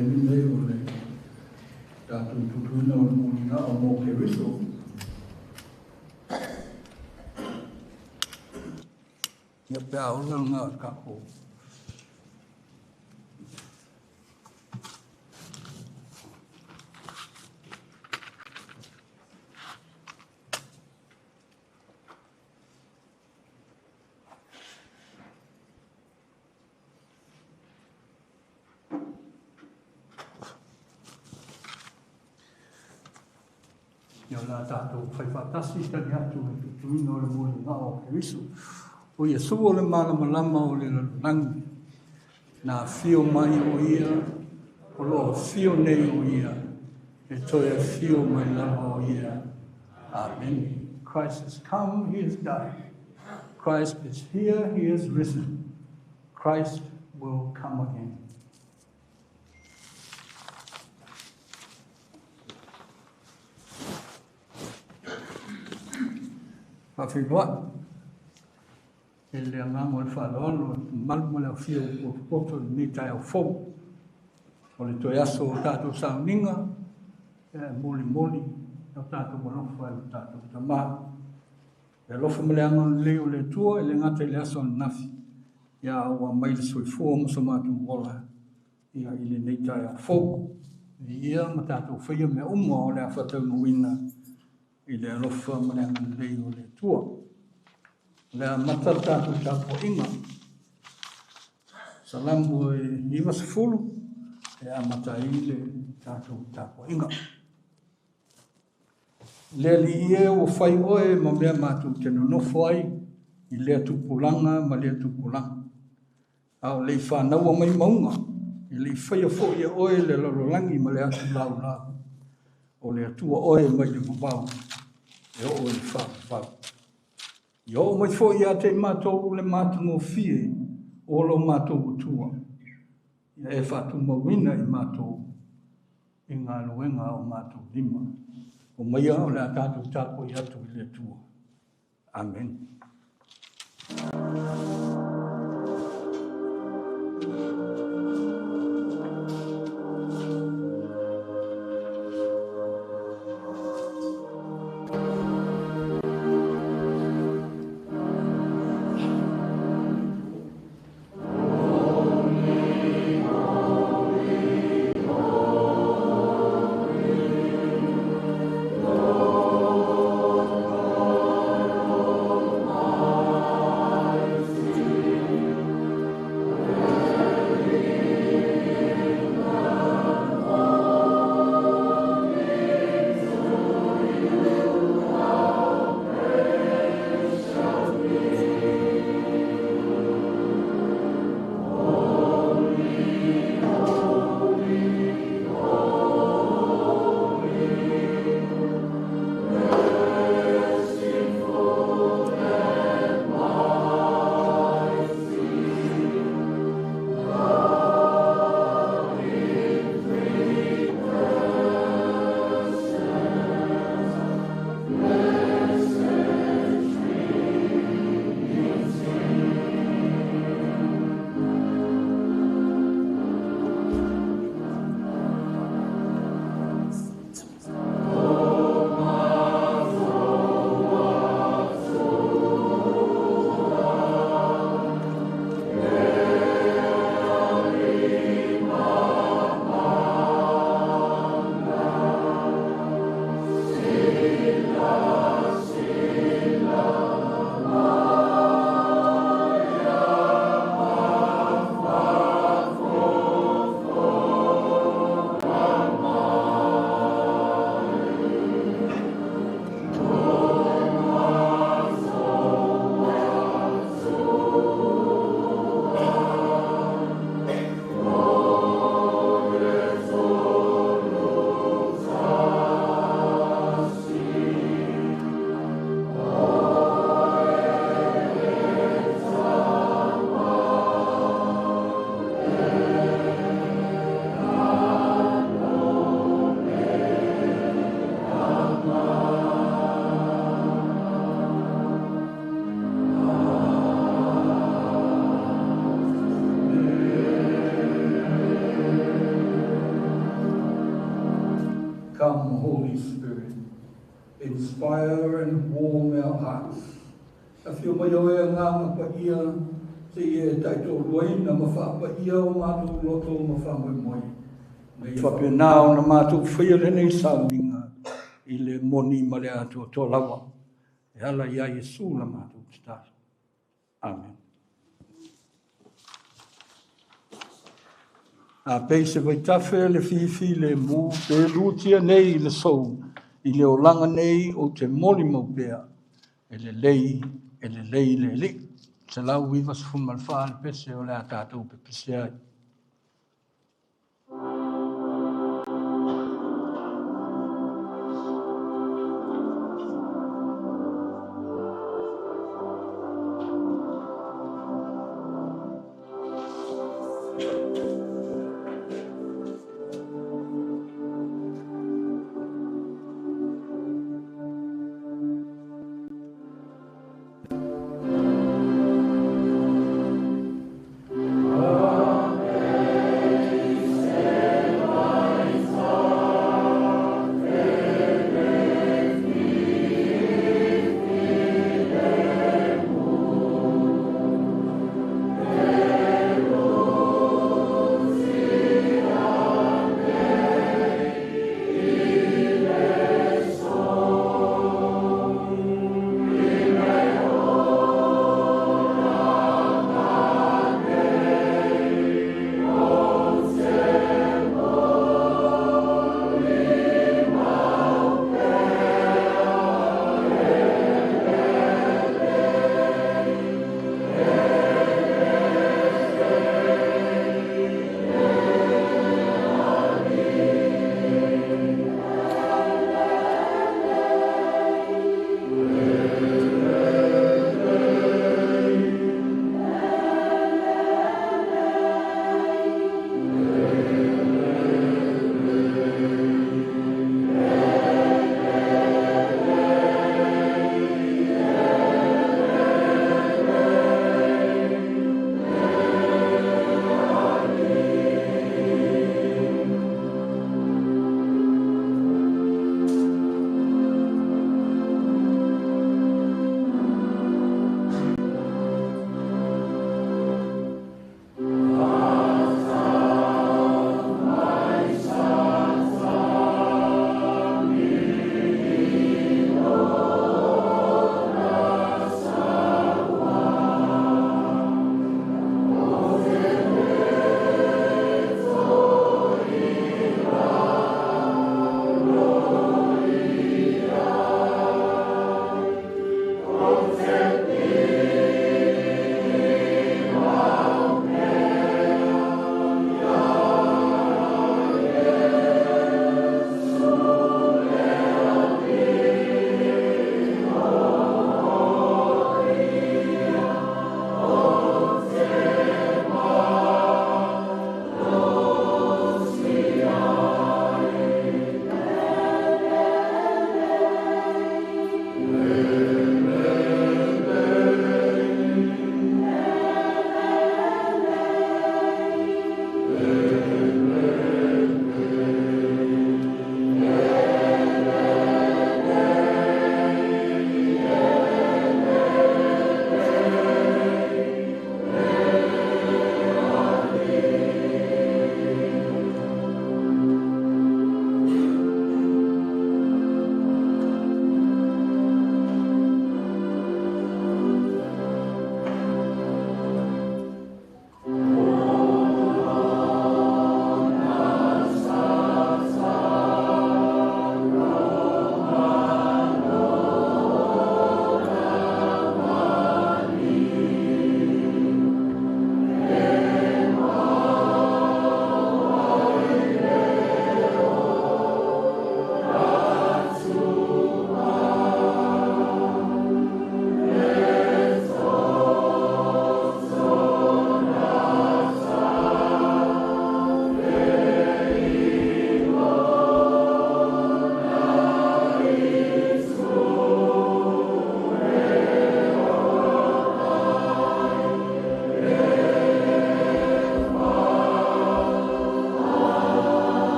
minei o le tātou tutuina o mūninga o mō ke riso. Ia pēa oranga ka o. Ia la tātou whaiwhatasi tani atu e tutuina o le mūninga o ke riso. O ia suo le malama o le langi. Nā whio mai o ia, o lo whio nei o ia, e toi a whio mai lama o ia. Amen. Christ has come, he has died. Christ is here, he is risen. Christ will come again. Whawhiroa. E le angango le whaaloalo, malma le whio o poto ni tai au fōu. O le toi aso o tātou sauninga, e moli, o tātou manofa e o tātou tamā. E lofa mele angan leo le tua, e le ngata le aso na nafi. Ia aua mai le soifua mo sa mātou wola. Ia i le nei tai au fōu. Ia ma tātou whaia me umma o le awhatau nuina. I le lofa mele angan leo le tua. Le matata tu tapo inga. Salamu e iwa sefulu. E amata ile tapo inga. Le li ie o whai oe ma mea mātou te nonofo ai. I lea tupulanga ma lea tupulanga. Au le whanaua mai maunga. I le whaia fo ia oe le lalolangi ma le atu lau. O le atua oe mai le mabau. E o le whau. Yo mai fo ia te mātou le mātungo fie o lo mātou utua. Ia e whātu mawina i mātou i ngā luenga o mātou lima. O mai au le tātou tāpo i atu i le tua. Amen. Holy Spirit. Inspire and warm our hearts. A whio mai o e ngā mapaia, te e taito roina mawhapaia o mātou loto mawhamoi moi. Whapea nāo na mātou whiare nei sauninga i le moni ma le atua tō lawa. E ala ia Yesu la mātou te tātou. Amen. A pei se vai tawhe le fifi le mū, te rūtia nei le sou, i le olanga nei o te moli maupea, e le lei le li. Te lau wiwa se fun malwha le pese o le a tātou pe pese ai. Amen.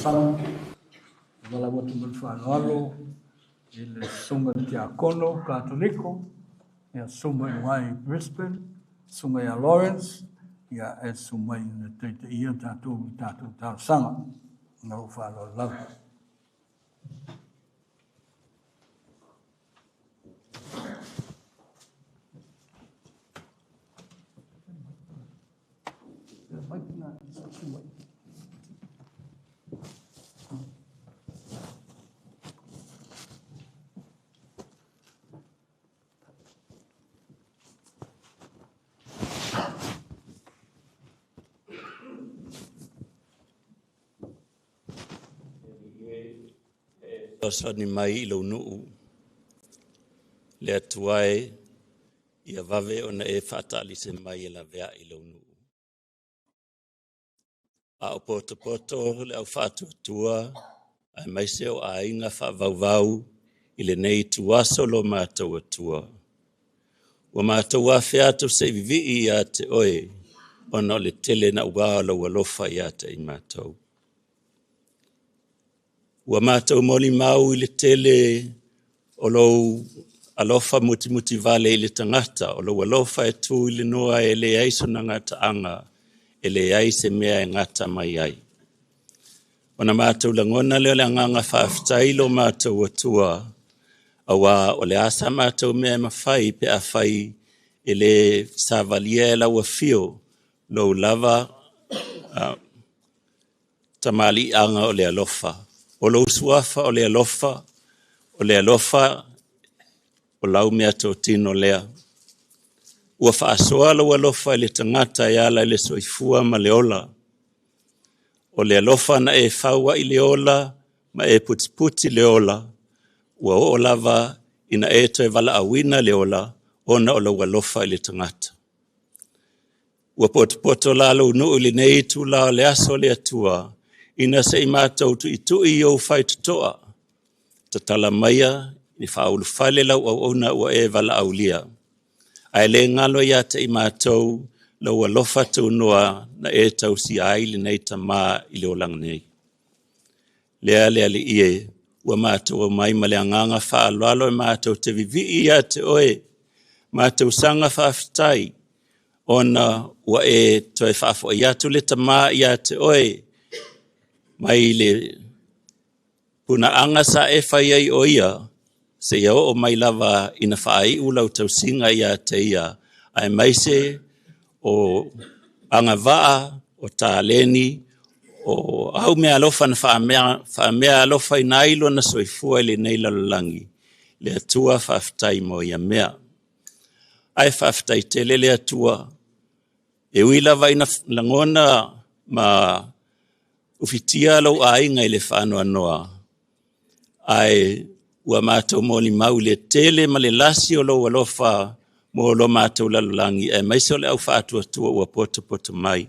Tausaga, wala watu malwhanoalo, i le sunga Te Akono, Katoliko, ia suma i wai Brisbane, sunga ia Lawrence, ia e suma i na teite ia tātou Tausaga, ngau whanoalo lau. Osani mai I lo nuu. Le atuai ia vave ona e whaatali se mai la vea I lo nuu. A o poto le au whaatuatua, ai mai se o a inga whaavauvau I le nei tuaso lo mātou atua. Wa mātou a whiatu se vivi I a te oe, ona le tele na uala walofa I a te I mātou. Wa mātou moli mau I le tele o lo alofa muti vale I le tangata, o lo walofa e tu I le noa e le aiso na ngata anga, e le aise mea e ngata mai ai. Ona mātou langona leo le anganga whaafitai lo mātou atua, awa o le asa mātou mea mawhai pe a whai e le savalia e laua fio, lo lava tamali anga o le alofa. O lo suafa o le alofa, o lau mea tō tino lea. Ua whaasoa lo alofa le tangata e ala le soifua ma le ola. O le alofa na e whaua I le ola, ma e puti le ola. Ua o lava ina e to e wala awina le ola, ona o lo alofa le tangata. Ua poto lalo nuu le nei tu la le aso le atua, ina se I mātou tu I o whai tutoa. Ta tala maia, ni whaulu whale lau au ona ua e wala aulia. Ai le ngalo ia te I mātou, lau alofa tu noa na e tau si ai le nei ta maa I le olang nei. Lea le ie, ua mātou o mai ma le anganga whaalwalo e mātou te vivi ia te oe. Mātou sanga whaafitai, ona ua e toi whaafo iatu le ta maa ia te oe. Mai le puna anga sa e whai ai o ia, se ia o mai lava ina whaai ulau tau singa ia te ia, ai mai se o anga waa, o tāleni, o au mea alofa na whaamea alofa I nailo na soifua le nei lalolangi, le atua whaafitai mo ia mea. Ai whaafitai tele le atua, e ui lava ina langona ma ufitia lau a inga I le whanua noa. Ai ua mātou moli mau le tele ma le lasi o lau alofa mo lo mātou lalolangi. E maise o le au whaatua ua poto mai.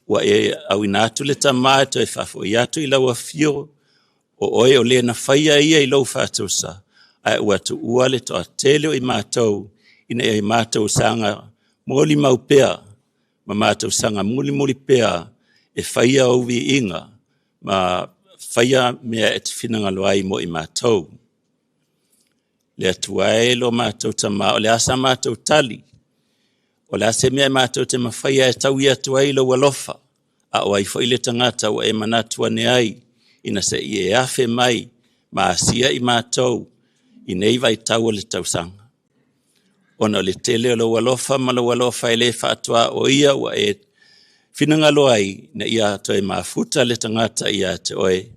Ua e au inatu le tamai to e whafo iatu I lau a fio o oe o le na whaia ia I lau whaatou sa. Ai ua tu ua le to a tele o I mātou ina e mātou sanga moli mau pea. Ma mātou sanga muli pea. E whaia au vi inga, ma whaia mea e te whinanga loai mo I mātou. Le atuae lo mātou tama, o le asa mātou tali, o le ase mea mātou te mawhaia e tau I atuae lo walofa, a o ai whaile tangata o e manatua ne ai, ina se I e afe mai, ma asia I mātou, I nei vai tau o le tausanga. Ona le tele o lo walofa, ma lo walofa e le whaatua o ia o e Finanga loai na ia toi mafuta le tangata ia te oe.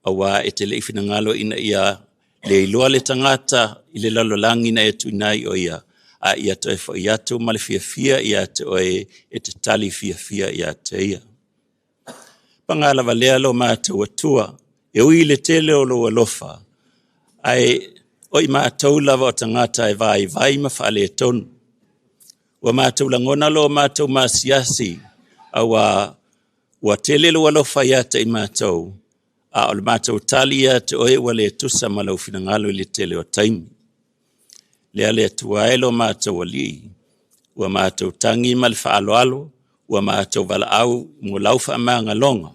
Awa e te le finangalo ina ia le iloa le tangata I le lalolangi na e tuinai o ia. A ia toi fo ia tu male fia ia te oe e te tali fia ia te ia. Pangala valea lo mātou atua. E ui le tele o lo alofa. Ai oi mātou lava o tangata e vai ma whaale e tonu. Wa mātou langona lo mātou masiasi. Awa ua tele lo alofa ia te I mātou. A o le mātou tali ia te oe wale tusa malau finangalo I le tele o taimi. Lea le tuae lo mātou ali. Ua mātou tangi ma le whaaloalo. Ua mātou vala au mo lau whaamanga longa.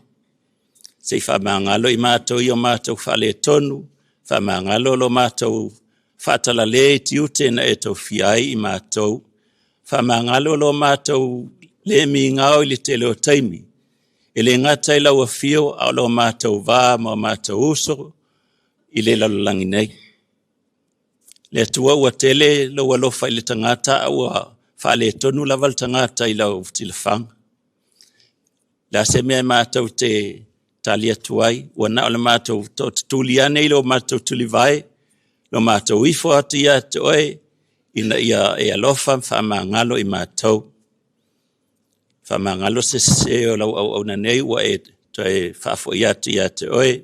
sei whamangalo I mātou I o mātou whale tonu, whamangalo lo mātou whatala le tiute na e tau whiai I mātou, whamangalo lo mātou le mi ngao I le te leo taimi, e le ngata I lau a whio a lo mātou vā ma mātou uso I le lalolangi nei. Le tua ua tele lo alofa I le tangata ua whale tonu lawal tangata I lau tilafanga. La se mea mātou te talia tuai, ua na o le mātou tuliane I lo mātou tulivai, lo mātou ifo ati ia te oe, ina ia e alofa whamangalo I mātou. Whamangalo se o lau au nanei, ua e toe whafo ia te oe,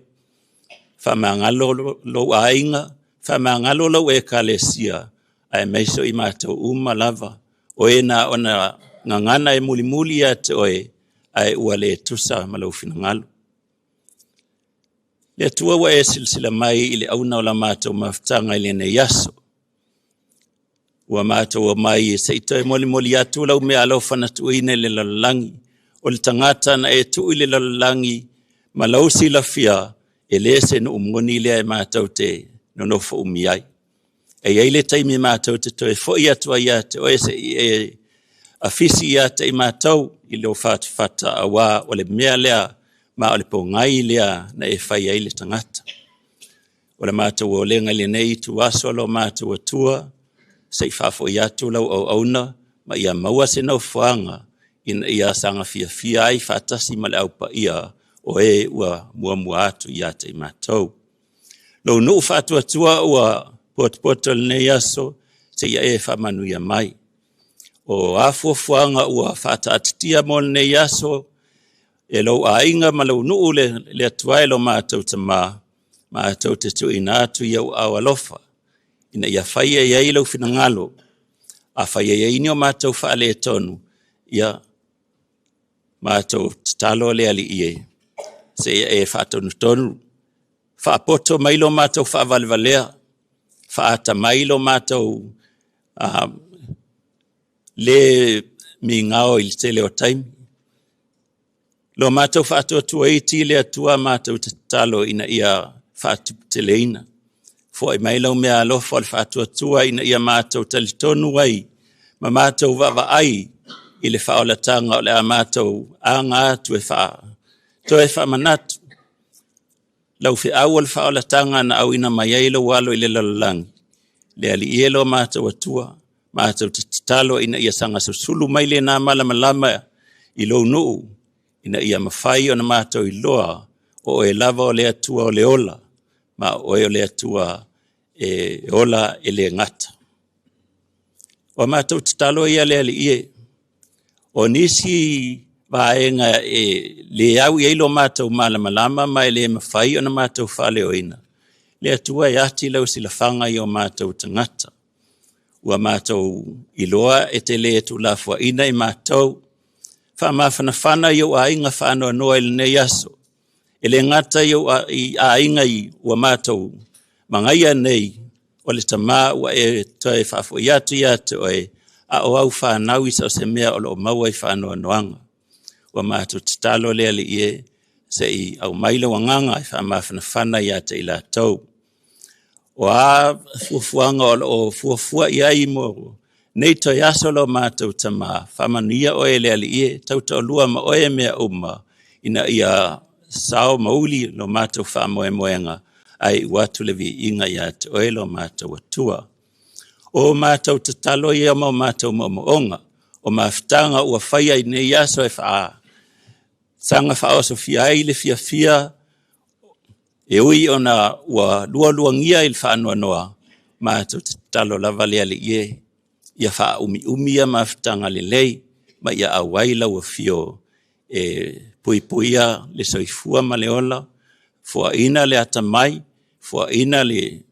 whamangalo lo ainga, whamangalo lo e kalesia, ai meiso I mātou lava, o e na ona ngangana e muli ia te oe, ai ua le tusa malau finangalo. Le tua wa e silsila mai I le auna o la mātou maftanga I le ne yaso. Ua mātou o mai se ito e moli atu lau mea alau whanatuine le lalangi, o le tangata na e tu I le lalangi, malau sila fia, e le se no umoni le e mātou te nonofo umiai. E eile taimi mātou te toe fo ia tua ia te oe se e afisi ia te I mātou, I leo fata awa o le mea lea, ma o le po ngai lea na e whai ai le tangata. O le mātou o le ngai le nei tu aso lo mātou atua, se I whafo I atu lau au auna, ma ia maua se nau whaanga, ina ia sanga fia ai whatasi ma le aupa ia, o e ua mua atu ia te I mātou. Lau nuu whatu atua ua poto le nei aso, se ia e whamanu ia mai. O afuafuanga ua whata atitia mo le nei aso, e lau ainga ma lau nuu le atuai lo mātou te mātou te tu ina atu ia au alofa. Ina ia whaia iai lau finangalo, a whaia iai ni o mātou whaale tonu, ia mātou talo le ali ie, se ia e whaatonu tonu, whaapoto mailo mātou whaavalvalea, whaata mailo mātou le mi ngao I te leo taimi. Lo mātou whaatua tua iti le atua mātou te talo ina ia whaatu te leina. Fo I mai lau mea alofa le whaatua tua ina ia mātou talitonu wai, ma mātou wawa ai I le whaolatanga o le a mātou anga atu e wha. To e wha manatu. Lau whi au le whaolatanga na au ina mai eilo walo I le lalalangi. Le ali ielo mātou atua, mātou te talo ina ia sanga susulu mai le nā malama I lo nuu, ina ia mawhai o na mātou I loa, o e lava o le atua o le ola, ma o le atua e ola e le ngata. O mātou te talo ia le ali ie, o nisi vaenga e le au I lo mātou malama ma le mawhai o na mātou whale o ina. Le atua e ati lau sila whanga I o mātou tangata. Ua mātou I loa e te le tu lafua ina I mātou, whamawhanawhana I o a inga whanoa noa I le nei aso. E le ngata I o a inga I ua mātou, mangaia nei, o le tamā ua e toe whafo I atu oe, a o au whanau I sa se mea o lo maua I whanoa noanga. Ua mātou te talo le ali ie, se I au maila wanganga I whamawhanawhana I atu I la tau. O a fuafuanga o fuafua I ai moro, nei toi aso lo mātou tamā, whamanuia oe le ali ie, tauta o lua ma oe mea uma, ina ia sao mauli lo mātou whamoenga, ai watu le vi inga I atu oe lo mātou atua. O mātou te talo ia mau mātou moonga, o mawhitanga ua whaia I nei aso e wha. Sanga wha oso fia ai le fia, e ui ona ua lua ngia I le whanua noa, mātou te talo lava le ali ie, ia wha umia mawhitanga le lei, ma ia awaila ua fio, e puipuia le soifua ma le ola, fua ina le atamai, fua ina le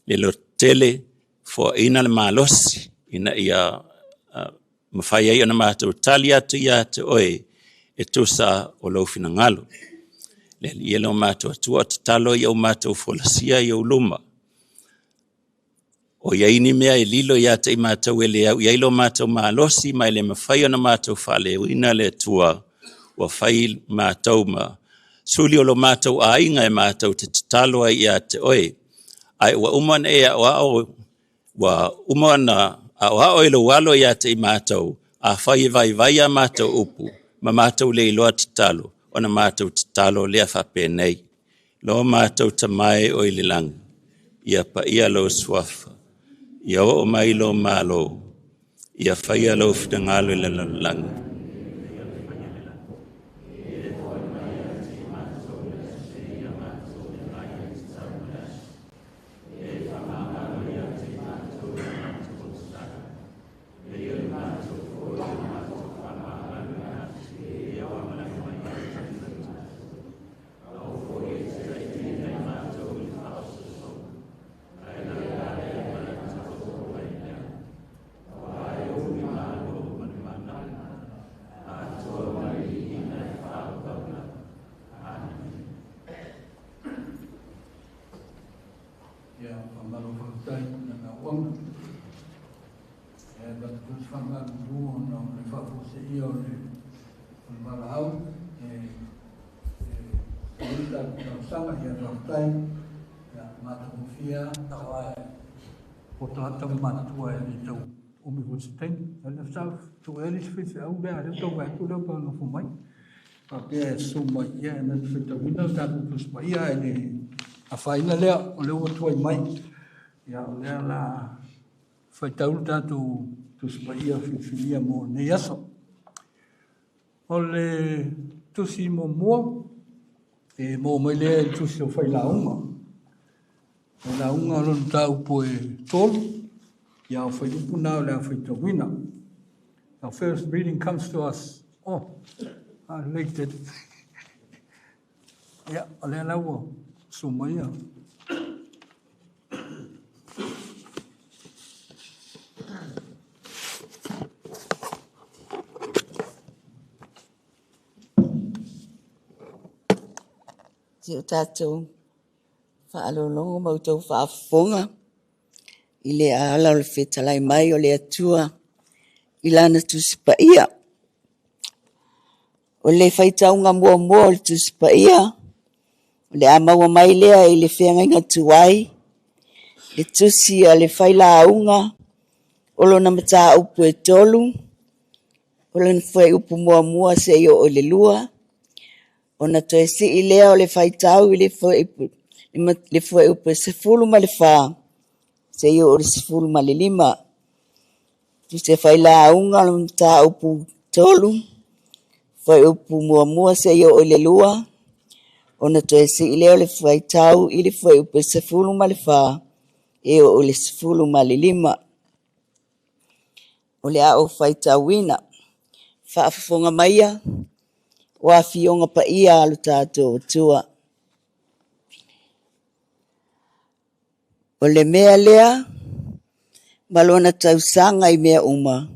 lotele, fua ina le malosi, ina ia mawhai ai ona mātou tali atu ia te oe, e tusa o lau finangalo. Le ielo mātou atua te talo I au mātou folasia I au luma. O iaini mea e lilo ia te I mātou e le au, iailo mātou malosi, mai le mawhai ona mātou whale uina le tua, wa whai mātou ma suli o lo mātou a inga e mātou te tatalo ai ia te oe. Ai wa umana e wa umana a o ilo walo ia te i mātou a whai vai a mātou upu ma mātou le iloa tatalo o na mātou tatalo lea whape nei. Lo mātou tamai o ililangi ia pa ia lo swafa ia o mai lo malo ia whai a lo whitangalo i langi. O tata matua e ni tau o mi hositeng. Ana sa tu elis fisi au bea re tau vai tu pa no fumai. Pa pe suma ia na fita wina ta tu spa ia ni a faina le o le o tu mai. Ya le la fita u ta tu spa ia filia mo ne yaso. O le tu si mo e mo mai le tu si o fai la uma. La unga lon tau poe tolu, ia o whai upu nao lea whai tawina. Our first reading comes to us, late. Ia, a lea laua, sumaia. Tio tātou. Whaalolongo mautou whaafonga i le ala o le whetalai mai o le atua i lana tusipa ia. O le whaitaunga mua o le tusipa ia, o le amaua mai lea i le whengainga tuai, le tusi a le whaila aunga, o lo na mata upu e tolu, o le whai upu mua se i o le lua, o na toe si i lea o le whaitau i le whai upu le foi upe se fulu ma le fa se yo o se fulu ma le lima tu se fai la unga lo ta upu tolu foi upu mua se yo o le lua ona to se ile o le fai tau ile foi upe se fulu ma le fa e o le se fulu ma le lima o le a o fai tawina fa fonga maia wa fionga pa ia lo tato tua. O le mea lea, malona tausanga i mea uma.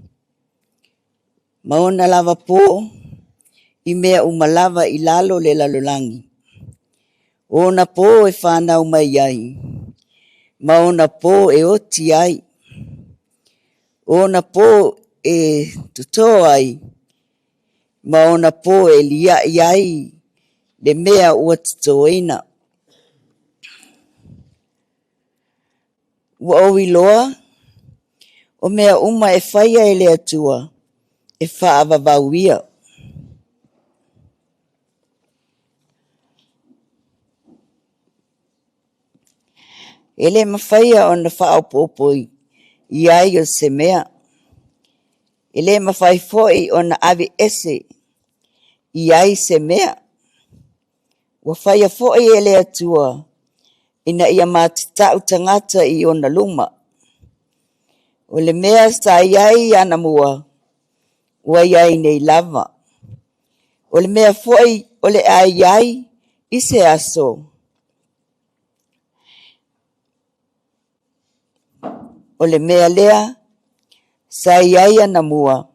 Maona lava po, i mea uma lava i lalo le lalolangi. Ona po e whanau mai ai. Maona po e oti ai. Ona po e tuto ai. Maona po e lia ai. Le mea ua tutoina. Wa o iloa, o mea uma e whaia e lea tua, e whaava vauia. Ele mawhaia o na whao popoi, i ai o se mea. Ele mawhai foi o na ave ese, i ai se mea. Wa whaia foi e lea tua, ina ia matitau tangata i ona luma. O le mea sa iai ana mua, ua iai nei lava. O le mea foi o le ai i se aso. O le mea lea, sa iai ana mua,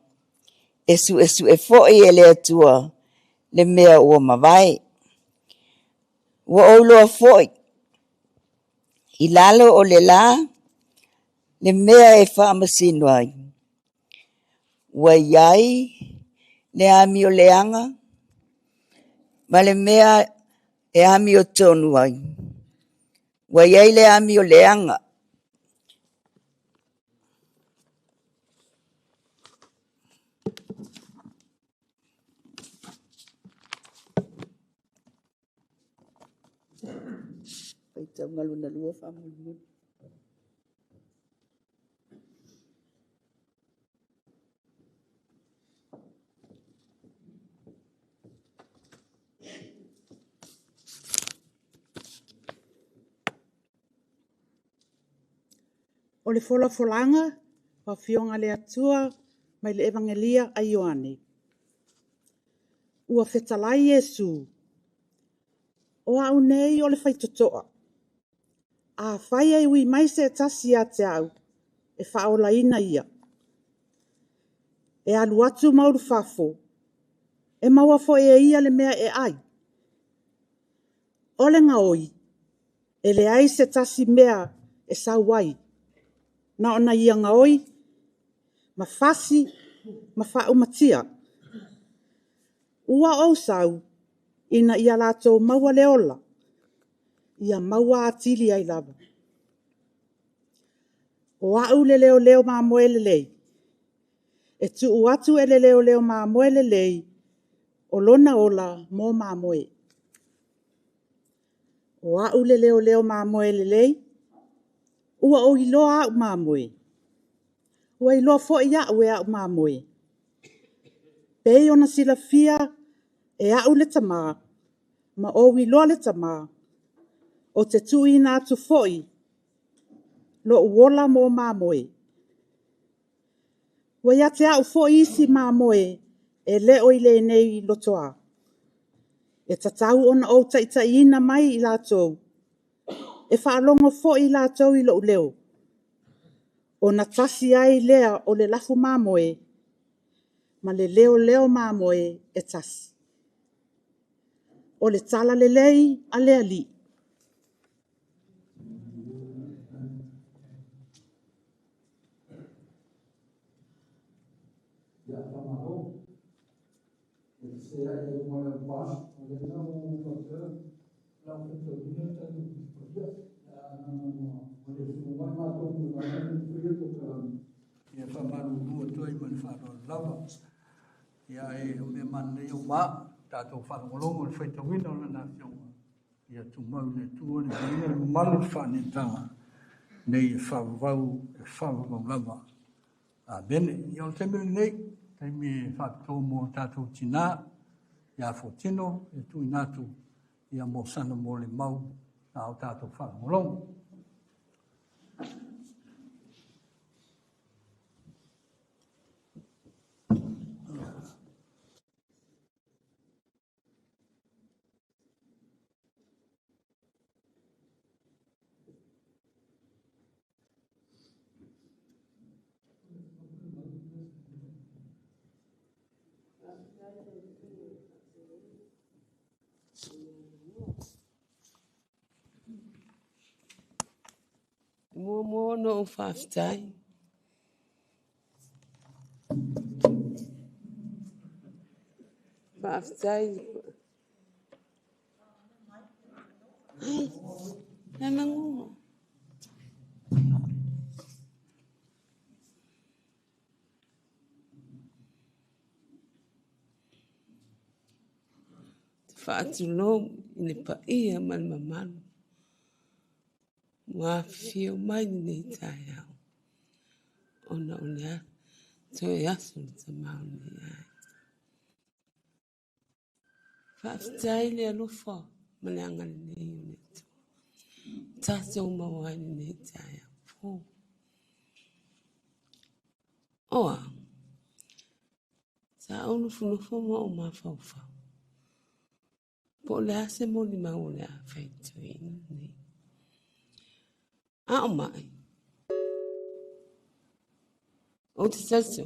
esu e foi e lea tua, le mea ua mawai. Ua ouloa foi, i lalo o le la, le mea e whaamasino ai. Ua iai, le ami o le anga, ma le mea e ami o tonu ai. Wai ai le ami o leanga. Pai tau ngalu na lua whamulu. O le folanga, pa fionga le atua, mai le evangelia a Ioane. Ua fetalai Yesu, o au nei o le faitotoa. A whai ai ui mai se tasi a te au, e whaola ina ia. E alu atu mauru fafo, e maua fo e ia le mea e ai. O le ngaoi, e le ai se tasi mea e sauai. Na ona ia ngaoi, ma fasi, ma whau matia. Ua au sau, ina ia lato maua leola, ia maua atili ai lava. O au le leo leo maa moe le lei. E tu uatu e le leo leo maa moe le lei, o lona ola mo maa moe. O au le leo leo maa moe le lei, ua o iloa au maa moe. Ua iloa fo ia ue au maa moe. Pei ona sila fia e au le tamaa, ma o iloa le tamaa, o te tui na atu foi, lo uola mo maa moe. Ua ia te au fo isi maa moe, e le o ile nei lotoa. E tatau ona o taita ina mai i lātou. E whaalongo fo i lātou i lo leo. O na tasi ai lea o le lafu maa moe, ma le leo leo maa moe e tasi. O le tala le lei a lea li. Ia whamaru rua toi mani whanau lava. Ia e o me man nei o maa, tātou whanongolongo le whaitawina o na tionga. Ia tu mau ne tua ne pina le malu whanetanga. Nei e whavau lava. A bene, ia o te mele nei, te me whakatau mo tātou tina, ia fotino, e tu inatu, ia mo sana mo le mau, na o tātou whanongolongo. Mua no whaftai. Whaftai. Ai, na mangungo. Whaatulou I le paia man mamanu. Ngā whio mai nei tai au. Ona o lea, toi asu le ta mauni ai. Whaftai le alofa, ma le angani nei o le tu. Tātou mawai nei tai au. Oa, sa onu funufa ma o mawhaufa. Po le ase mo ni mau le a whaitui nei. A o mai. O te tatu.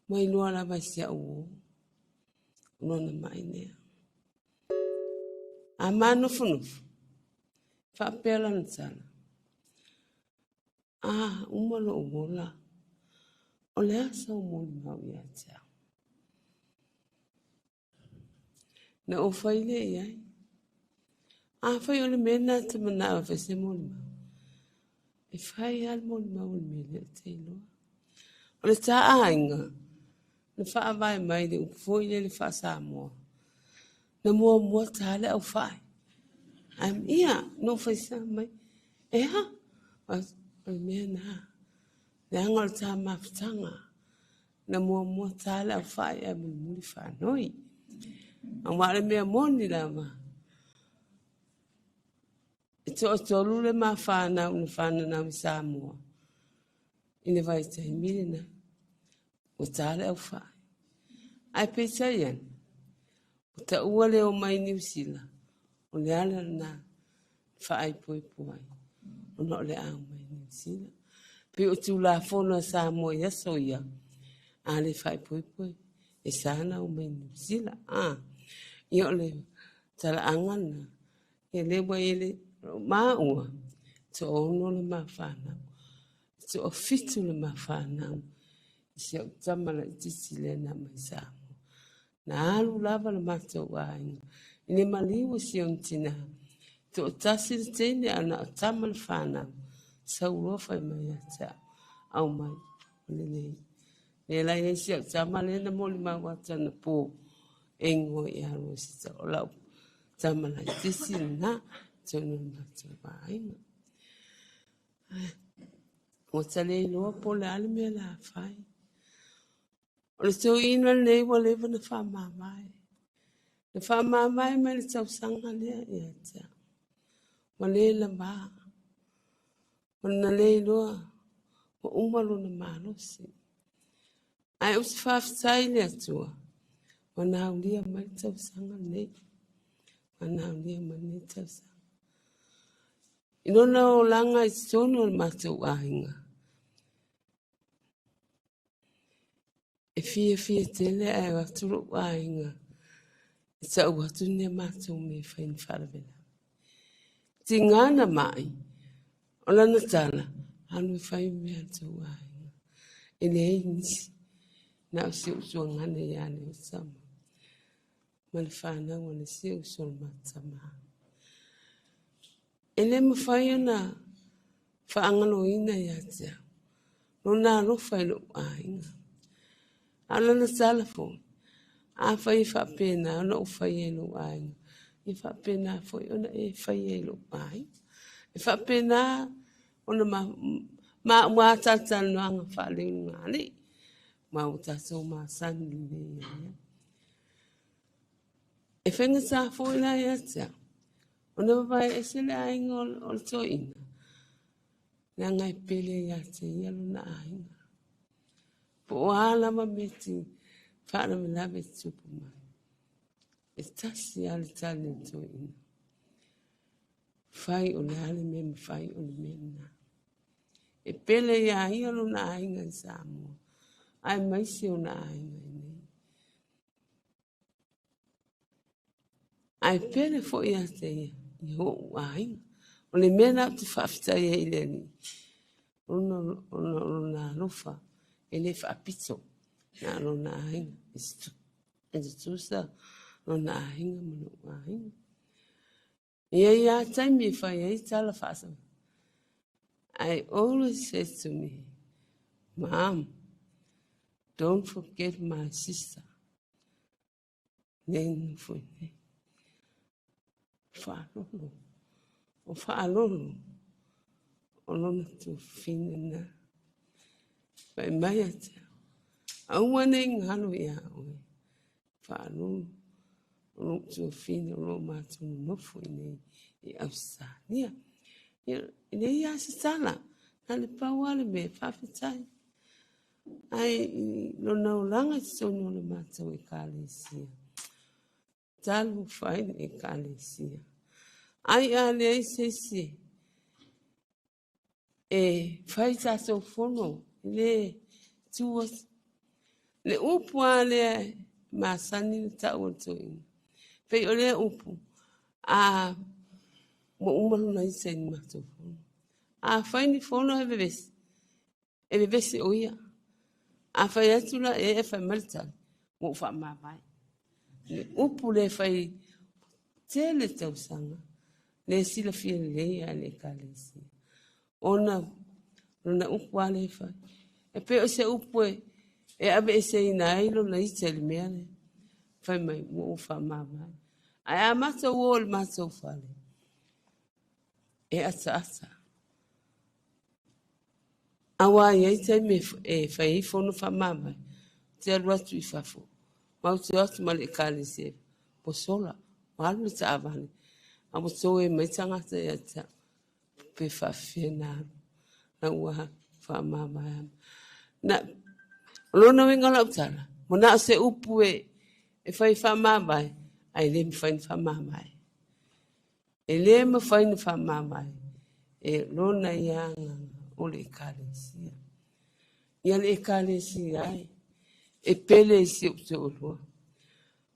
Mai noa la vai sia uo. Unona mai nea. A manu funufu. Whapela na tala. A umalo uola. O le asa o mo ni mau I atea. Na o whaile I ai. Fai o le mena te mana o fese moni ma. E fai al moni ma o le mena te iloa. O le ta ainga. Le faa vai mai le ufoi le faa Samoa. Na mua tale au fai. Am ia no fai sa mai. E ha. O le mena. Le anga le ta mafutanga. Na mua tale au fai e muli faa noi. Ang wale mea moni la ma. Ito lule ma whānau ni whānau i Samoa. Ine vai te mire na. O tāle au whai. Ai pēta ian. O ta ua leo mai New Zealand. O le ala na whaai poi poi. O no le au mai New Zealand. Pe o tu la whono Samoa ia so ia. A le whaai poi poi. E sāna o mai New Zealand. Ia o le tala angana. Ia lewa ele. Maua, to ono le mawhanau, to o fitu le mawhanau, se o tamala i tisi le na mai Samoa. Na alu lava le matou ainga, ine maliwa si on tina, to o tasi le tene ana o tamala whanau, sa urofa i mai ata, au mai, le nei. Ne la e si o tamala na moli mawata na po, engo i alo si ta o lau, tamala i tisi na, tono matou ainga. O tale loa po le ale mea la whai. O le tau ina nei wa lewa na wha mamai. Na wha mamai me le tau sanga lea i atea. Wa le la maa. Wa na le loa. Wa umaru na maalosi. Ai usi whaafitai le atua. Wa na ulia mai tau sanga nei. Wa na ulia mai nei tau sanga. Inona o langa i tono le matou ainga. E fia tele ai waturu ainga. E ta watu ne matou me whain wharavela. Ti ngana mai. O lana tala. Anu whain mea tau ainga. E le nisi. Na o si usua ngane yane o sama. Ma le whana wane si usua matama. Ele mawhai ana whaangalo ina i atea. No nā rowhai lo ainga. Ala na telefone. A whai whapena ona o whai e lo ainga. I whapena whai ona e whai e lo ainga. I whapena ona ma tata noanga whale ngāli. Ma o tato ma sani le ia. E whenga tā whai na i atea. Ona vai e sele ainga o le toina. Nā ngai pele ia te ialo na ainga. Po o ala ma meti whaana me lawe tupu mai. E tasi ale tale toina. Whai o le ale me me whai o le mena. E pele ia ialo na ainga i Samoa. Ai maisi o na ainga i nei. Ai pele fo ia te ia. I ho ainga. O le mena te whaafita ia i le ni. Ono na rofa. E le whaapito. Na lo na ainga. E te tusa. Lo na ainga mano ainga. Ia ia taimi e whai ei tala whaasa. I always say to me, Mom, don't forget my sister. Nenu foi ne. Whaarolo. O whaarolo. O lona tu fine na. Pai mai atea. Aua nei ngalo ia oe. Whaarolo. O lona tu fine o lona mātu nofu nei i Ausania. Nei ia se tala. Nale pauale me whawhitai. Ai lona o langa i sono le mātu e kālesia. Talu whaine e kālesia. Ai ale ai se. E whai tātou whono. Le tuas. Le upu ale māsani le tau atoina. Pei o le upu. A mo umaru na isa ni mātou whono. A whai ni whono e bebesi. E bebesi o ia. A whai atula e whai maritani. Mo wha mawai. Le upu le whai tele tau sanga. Le sila fia le a le kalesi. Ona upu ale fai. E pe o se upu e abe e se ina ailo na ite le mea le. Fai mai mo ufa mamai. Ai a mata uo le mata ufale. E asa. Awa ia ite me fai ifo no fa mamai. Te alua tu i fafo. Mau te otu ma le kalesi. Po sola. Walu ta avani. Amo toe mai tangata ia ta. Pe fafena. Na ua fa mamai. Na lona winga la utala. Mona se upu e fai fa mamai. Ai le mi fai fa mamai. E le mi fai fa mamai. E lona ianga o le kalesia. Ia le kalesia ai. E pele si o te olua.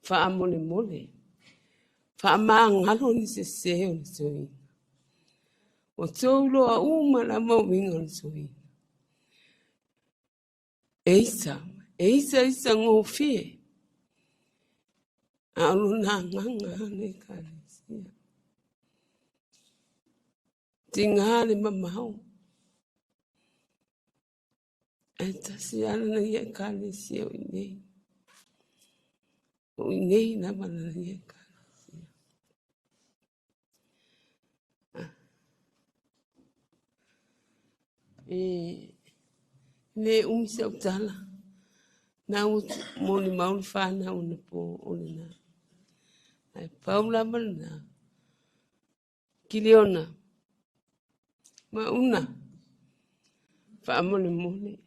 Fa amole mole. Fa amangalo ni se seo ni soi. O te olua uma la mau winga ni soi. Eisa ngō fie. Aluna nganga ne kalesia. Tingale mamau. Tasi ala na ia kalesia o inei. O inei na mana na ia kalesia. Ne umisa utala. Na moni mauni whana una po ole na. Ai paula mana. Kiliona. Mauna. Whaamone mone.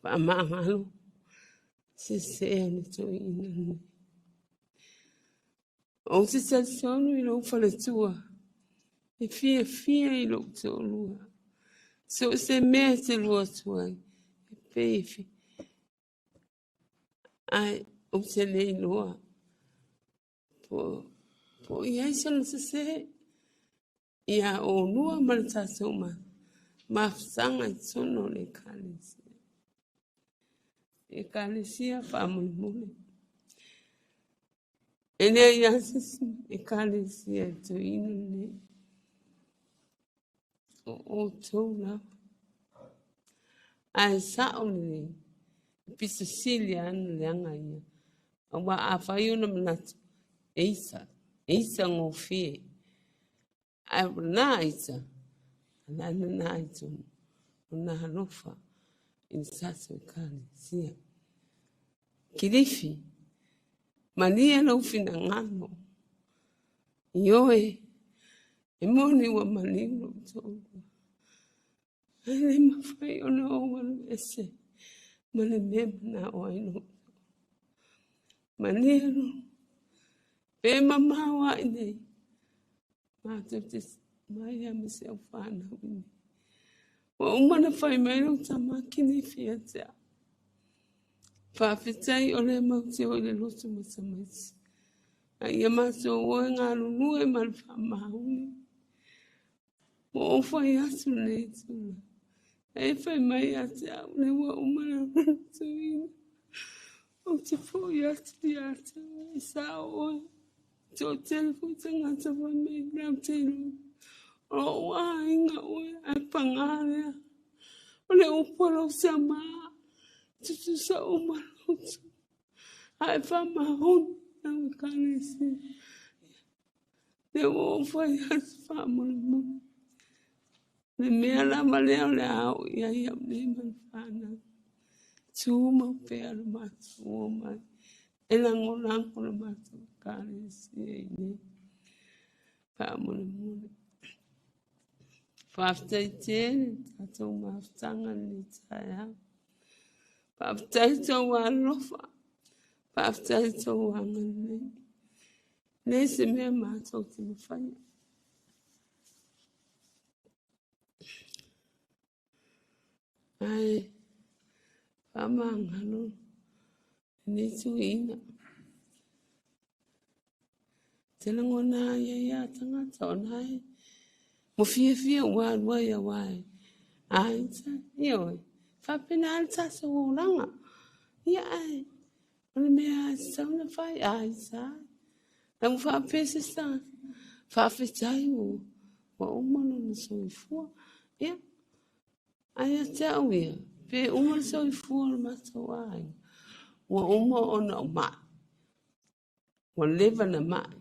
Whaamahalo. Se ni to ina. O se sonu i lo fale tua. E fia i lo te olua. So se mea te lua tuai. E peifi. Ai, o se lei loa. Po ia sana se ia o lua malta soma. Mafsanga i sono le kalesia. E kalesia pa mule. E ne ia sisi e kalesia to inu ne. O tau la. Ai sao le. Pisa silia anu le anga ia. Awa a whaiuna manatu. Eisa ngō fie. Ai nā isa. Nana nā isa. O nā halofa. In saso kane. Sia. Kirifi. Mania lau fina ngano. Ioe. E moni wa manino. Ai mawhai ona o walu ese. Mane mema na o aino. Manero. Pe mama wa ine. Mātou te mai a me se au whānau ine. Wa umana whai mai rau ta makini fia tea. Whawhitai o le mau te o le loto mo sa maisi. Ai a mātou o e ngā lulu e maru whamauni. Mo o whai atu ne tūna. E whai mai a te au le wa umana rautu ina. O te pōi atu di atu. I sa o e. Tō telefon te ngata wai mei rau te ilu. O wā inga oe ai pangarea. O le uporo sa maa. Tutu sa umarotu. Ai whamahon na wikanesi. Le o whai atu whamaramu. Le mea lama leo le au ia ia mneman whana. Tūma pēr matu o mai. E lango le matu wikanesi e ne. Whamaramu. Whaftai tēne, tātou maftanga ni taia. Whaftai tau alofa. Whaftai tau angane. Nei se mea mātou te mawhai. Ai, whamangano. Nei tu ina. Te lango nā ia tangata o nai. Mo fia wā ia wai. Ai, ta, ioi. Whapena alta sa wōranga. Ia ai. Ole mea sauna whai, ai, sa. Tamu whapese sa. whawhetai wa umano na soifua. Ia, aia te au ia, pe umano soifua na matawai. Wa uma ona o mai. Wa leva na mai.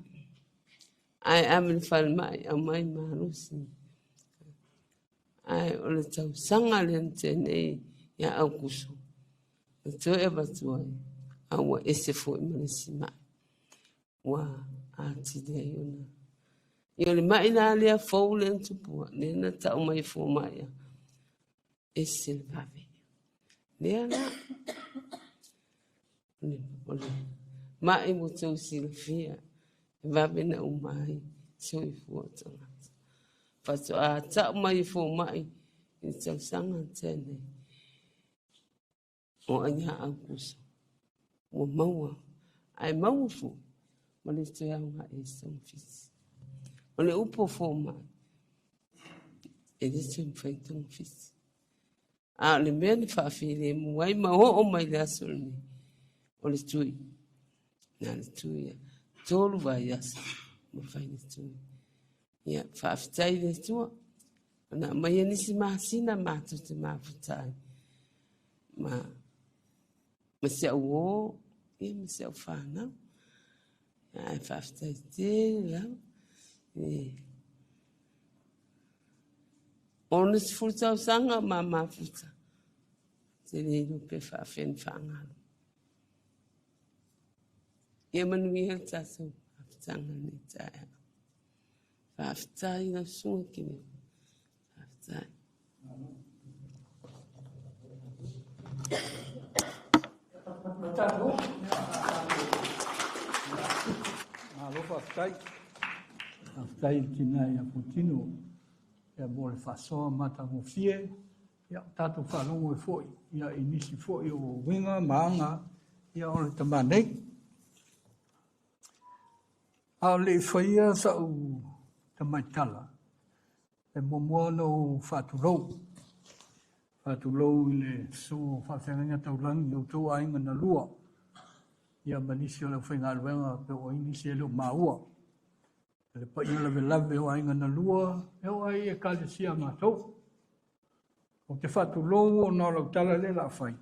Ai amin whal mai, au mai marusi. Ai ole tau sanga len tenei ia au kuso. Tō e batuai, au wa ese fo i manisi mai. Wa ati dea iona. Ia le mai na lea fau le ntupua, ne na tau mai fo mai. Ese le pawe. Lea la. Ole. Mai mo tau silafia. Vabe na umai. So i fua tangata. Pato a tau mai fo mai. I tau sanga tene. O anya au kuso. O maua. Ai maua fo. Ma le toi au nga e son fisi. O le upo fo mai. E le toi mwhai tong fisi. A le mea ni whaafiri e muai ma o mai le asol ni. O le tui. Nā le tui ya. Tōru vai asa. Ma whai le tui. Ia whaafitai le tua. Nā mai anisi mahasina mātu te mafutai. Ma se au o. Ia ma se au whanau. Ai whaafitai te lau. Ona se fultau sanga ma mafuta. Te reiru pe whaafen whaangaro. Ia manui hea tātou whaafitanga ni tae. Whaafitai na sunga kime. Whaafitai. Alo whaafitai. Whaafitai tina ia putino. Ia mo le whasoa mata ngofie. Ia tātou whalongo e foi. Ia inisi foi o winga, maanga. Ia o le tamanei. A le whaia sa u tamaitala. E momoa no whatulou. Whatulou i le so whawhenga taulangi o tō ainga na lua. Ia manisi o le whainga alwenga pe o inisi e leo maua. Le pa ia lave lave o ainga na lua. E o ai e kālesia mātou. O te whatulou o nā lau tala le la whai.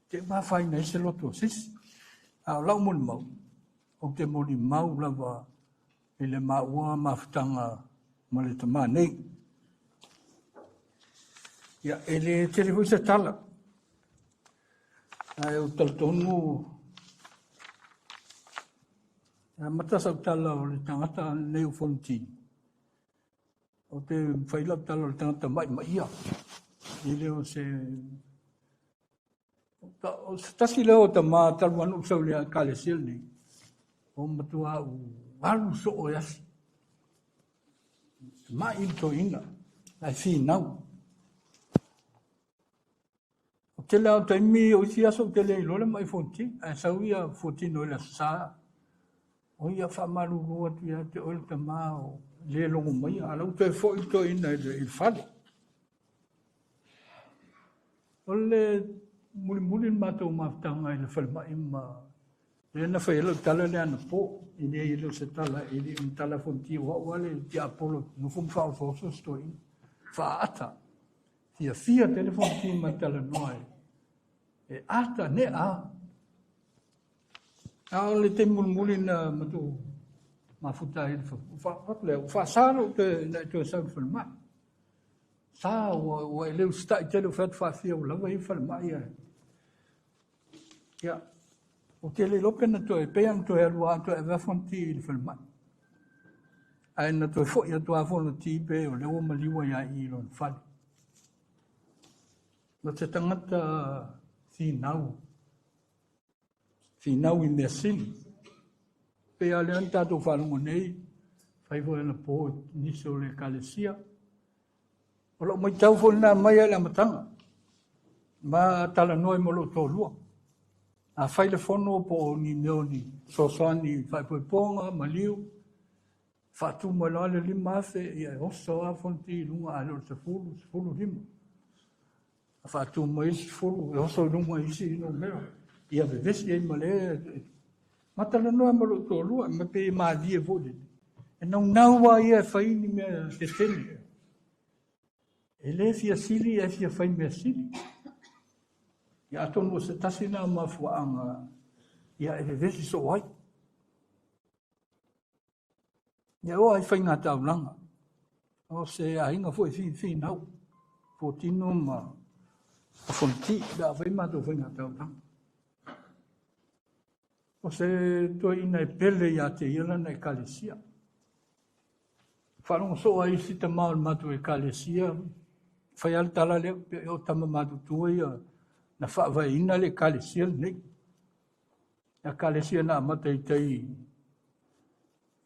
Te mā whai nei se loto sisi. A lau moni mau. O te moni mau lava e le maua mawhitanga ma le tamā nei. Ia, e le telefuisa tala. Ai o talatonu. Matasa o tala o le tangata leo fonti. O te whaila o tala o le tangata mai ia. I leo se... O se tasi leo ta mā talu anu sau lea kale sil nei. O matua u walu so o yasi. Ma ilto ina. Ai fi nau. O te leo taimi o isi aso te leo lole mai fonti. Ai sau ia fonti no ila saa. O ia whamaru rua tu ia te oil ta mā o le longo mai. Alau te fo ilto ina il fale. O le muli mātou mawhtanga i le whalimai ma le na whaela tala le ana po i le ilo se tala i le tala fonti o wale ti apolo no fum whao soso stoi whaata fia telefonti ma tala noa e ata ne a le te muli na mātou mawhuta i le whaasaro te sa whalimai sa o e leu sta i tele whaat whaafia o lawa i whalimai ia o te le lope na toi pea na toi arua ato e wafonti i le whalimai. Ai na toi fo i ato awona ti pe o leo maliwa ia i lon whali. Na te tangata whinau i mea sili. Pea le an tātou whalungo nei, whaifo e na po niso le kalesia. O lo mai tau fo na mai ala matanga. Ma tala noi mo lo tō lua. A whaile whono po ni neoni, sosani, whaipoiponga, maliu, whatu mai lale lima afe, ia oso a fonti lunga alo se fulu lima. A whatu mai isi fulu, e oso lunga isi ino mea. Ia vevesi e male, matala noa malo tō lua, me pe maa die vode. E não wa ia fai ni mea te tele. E le fia sili e fia fai mea sili. Ia atonu se tasina mafuanga. Ia e vesi so wai. Ia o ai fai ngā taulanga. O se a inga foi fi nau. Po tino ma a fonti da fai mato fai ngā taulanga. O se toi ina e pele ia te ila na e kalesia. Whanonga so ai si te mao matu e kalesia. Whai al tala leo pe o tama matu tua ia na whaavai ina le kalesia nei. Na kalesia na mata i tei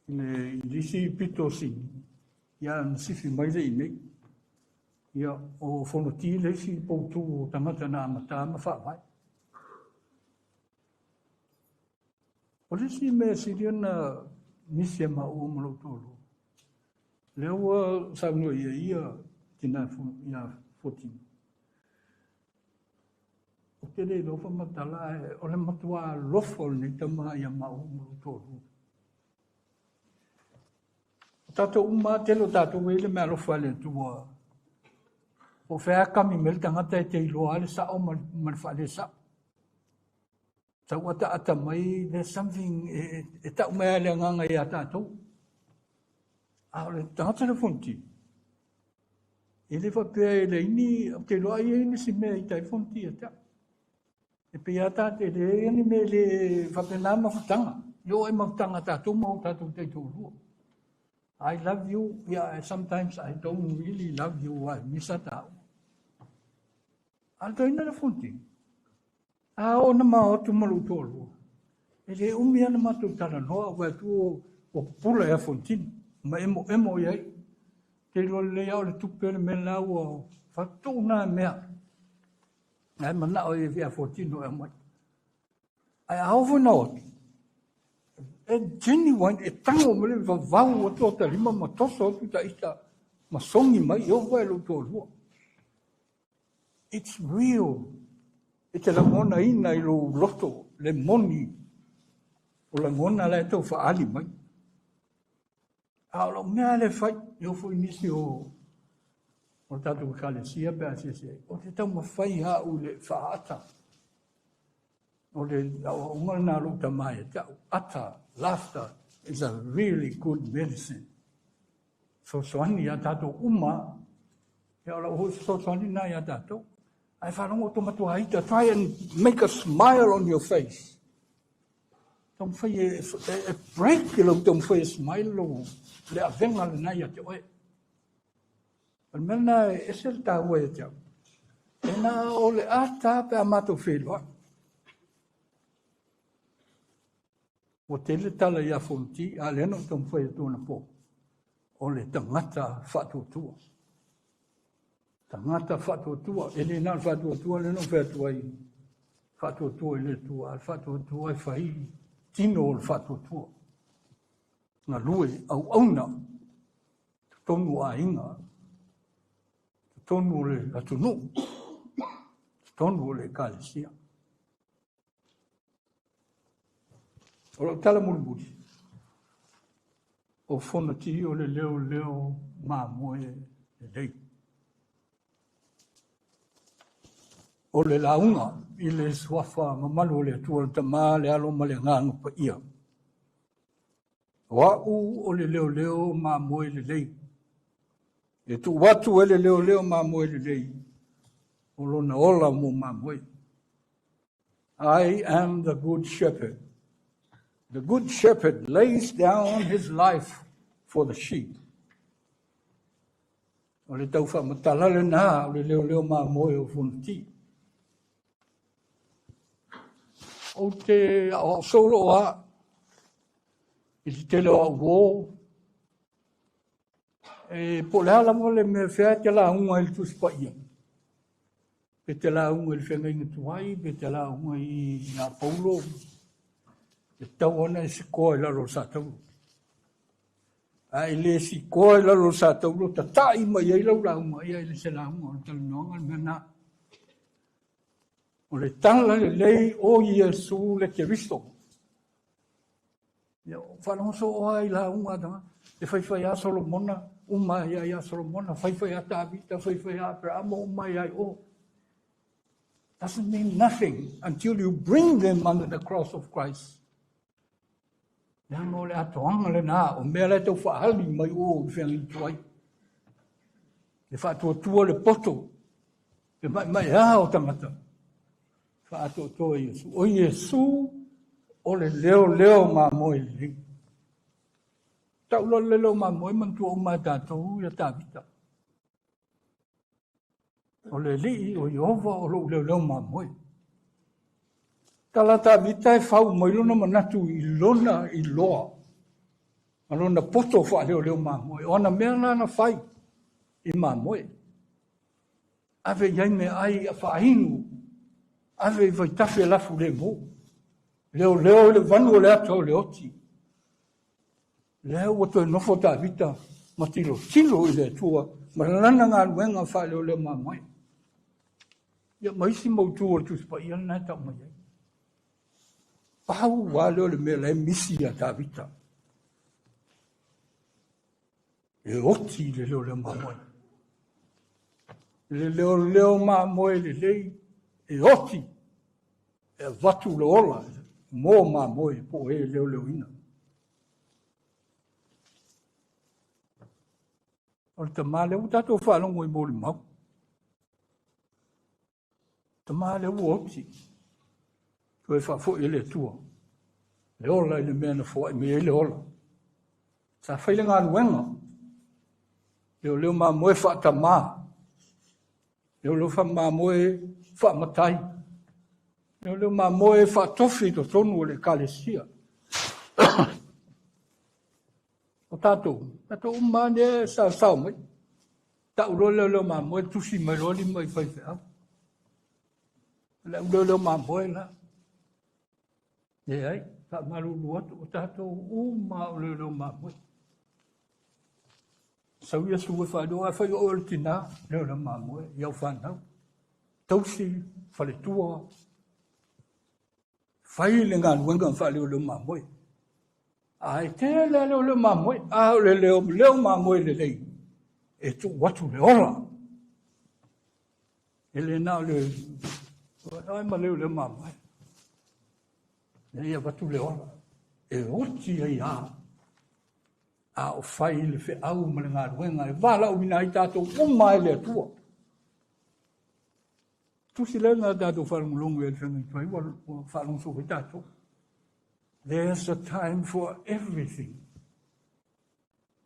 ne lisi pito si. Ia nsifi mai le nei. Ia o whanoti le si poutu o tangata na amata ma whaavai. O le si mea siria na misia ma o malo tolu. Leo saungo ia tina ia 14. O te le lofa matala e o le matua lofo ni tama ia ma o malo tolu. Tato uma telo tato wele me lofa le tua. O fea kami mel tangata e te iloa le sa o man fa le sa. Sa wata ata mai, there's something, e tau mea le nganga i a tātou. A le tangata le fonti. E le whapea e le ini, te loa i ini si mea i tai fonti e ta. E pe a tāte le ini me le whapea nā mawhutanga. Yo e mawhutanga tātou mau tātou te tōrua. I love you, yeah, sometimes I don't really love you, I miss a tau. Alto ina le fonti. A o na ma o tu malu tolu. E le umi ana ma tu tala noa wa tu o pula e fontin. Ma emo iai. Te lo le au le tupere me la o fatu na mea. Ai mana o e via fontin o e mai. Ai au na o. E genuine e tango me le vavau o to ta lima ma toso tu ta ita. Ma songi mai o wa lo tolu. It's real. E te langona ina i lo loto, le moni, o langona le tau whaali mai. A lo mea le whai, i ofo inisi o tātou kalesia pe a se. O te tau mawhai hau le whaata. O le ngana luta mai e tau. Ata, laughter is a really good medicine. So soani a tātou uma, e ala o so soani na i a tātou. I whanongo to matua haita, try and make a smile on your face. Tom whai e break ilo tom whai e smile lo, le a venga le nai a te oe. Al mena e se le tā oe te au. E nā o le a tā pe a mato wheloa. O te le tala i a fonti, a le no tom whai e tōna po. O le tangata whatutua. Tangata whatuatua, e le nā whatuatua le no whatuai. Whatuatua i le tua, whatuatua i whai tino o le whatuatua. Ngā lue au auna, tonu a inga, tonu o le atunu, tonu o le kalesia. O la tala mulibuli, o whanati o le leo mā moe le lei. O le launga, i le swafa mamalu o le atua ta mā le alo ma le ngāngu pa ia. Wau o le leo mā moe le lei. E tu watu e le leo mā moe le lei. O lona ola mo mā moe. I am the good shepherd. The good shepherd lays down his life for the sheep. O le tau wha matala le nā, o le leo mā moe o funti. O te solo a, i te tele o wō, e po le hala mo le me whea te la unga il tuspa ia. Pe te la unga il whenga inga tuai, pe te la unga i ngā paulo, e tau ana e si koa i laro sa tauro. A i le si koa i laro sa tauro, ta tai mai ei lau la unga, ia i le se la unga, o tala noanga le mena. O le tala le lei o Iesu le Keristo. Ia whanau so ai la unga tanga. E whaiwhai a Solomona, ia ia Solomona, whaiwhai a Tavita, whaiwhai a Abraham, ia o. Doesn't mean nothing until you bring them under the cross of Christ. Ia no le atoanga le nā, o mea le tau whaali mai o whiangi tuai. E whātua le poto, e mai o tangata. Whātua Iesu. O Iesu, o le leo mā moe li. Tau lo le leo mā moe mantua o mā tātou ia Tavita. O le li o Iova o lo leo mā moe. Tala Tavita e whau mai lona manatu i lona i loa. Ma lona poto wha leo mā moe. O ana mea nana whai i mā moe. Ave iai me ai a whainu. Ave i vai tawhi lafu le mo. Leo le vanu o le ato le oti. Leo o toi nofo Tavita ma tilo i le tua. Ma lana ngā luenga wha leo mā moe. Ia maisi mautu o tu spa ia nai tau mai. Pau wa leo le mea le misi a Tavita. E oti le leo mā moe. Le leo mā moe le lei. E oti. E watu le ola. Mō mā moe po e leo ina. O le tamā leo tatou whalongo i mō le mau. Tamā leo oti. Koe whafo i le tua. Le ola i le mea na fua i me le ola. Sa whaile ngā nuenga. Leo mā moe wha tamā. Leo mā moe wha matai. Leo mā moe wha tofi to tonu o le kalesia. O tātou umane sao mai. Tau leo mā moe tusi mai roli mai whai whao. Leo mā moe la. E ai, ka maru luatu o tātou uma o leo mā moe. Sau ia suwe whaedoa, whai o le tina, leo mā moe, iau whanau. Tausi, whale tua. Whai le ngā nuenga wha leo mā moe. Ai te leo mā moe, a leo mā moe le lei. E tu watu le ora. E le nā ai ma leo mā moe. E ia watu le ora. E oti ai a o whai le whi au ma le ngā ruenga. E wala o mina i tātou umai le atua. Tusi le ngā tātou whalongolongo e le whangai tuai. Whalongso i tātou. There's a time for everything.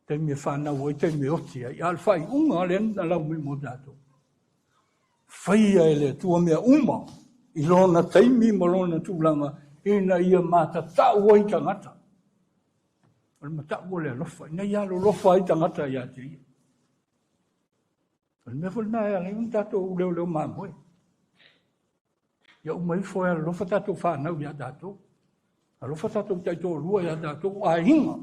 Te me whanau te me oti ai. Al whai unga le na lau mi mo tātou. Whai ai le tua mea uma. I lona teimi ma lona tūlanga. Ina ia mata tau ai tangata. Ole mata o le lofa. Ina ia lo lofa ai tangata ia te ia. Ole me whana ia le un tātou leo mā moe. Ia umai fo ia lofa tātou whanau ia tātou. A lofa tātou taito rua ia tātou a hinga.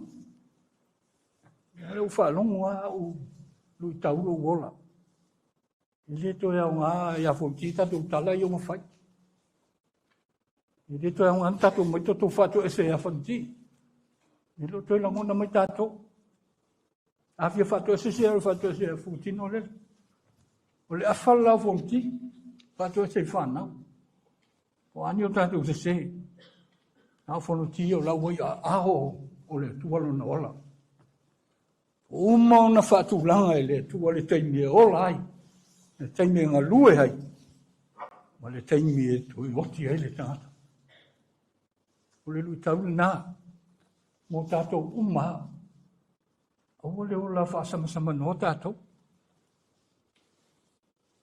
Ia leo whalongo a u lui tauro wola. I le to ia ngā ia fōti tātou tala i o mawhai. I le to ia ngā tātou mai toto whātou ese ia whanti. I lo to ia ngona mai tātou. A fia whātou ese ia whātou ese ia fōti no le. O le awhala whanti. Whātou ese i whanau. O ani o tātou se se. Nā whanu ti o lau wai a aho o le tualo na ola. O mau na whātou langa e le tua le teimi e ola ai. Le teimi e ngā lue ai. Ma le teimi e tui oti ai le tangata. O le lui tau nā. Mō tātou uma. O le ola whāsama no tātou.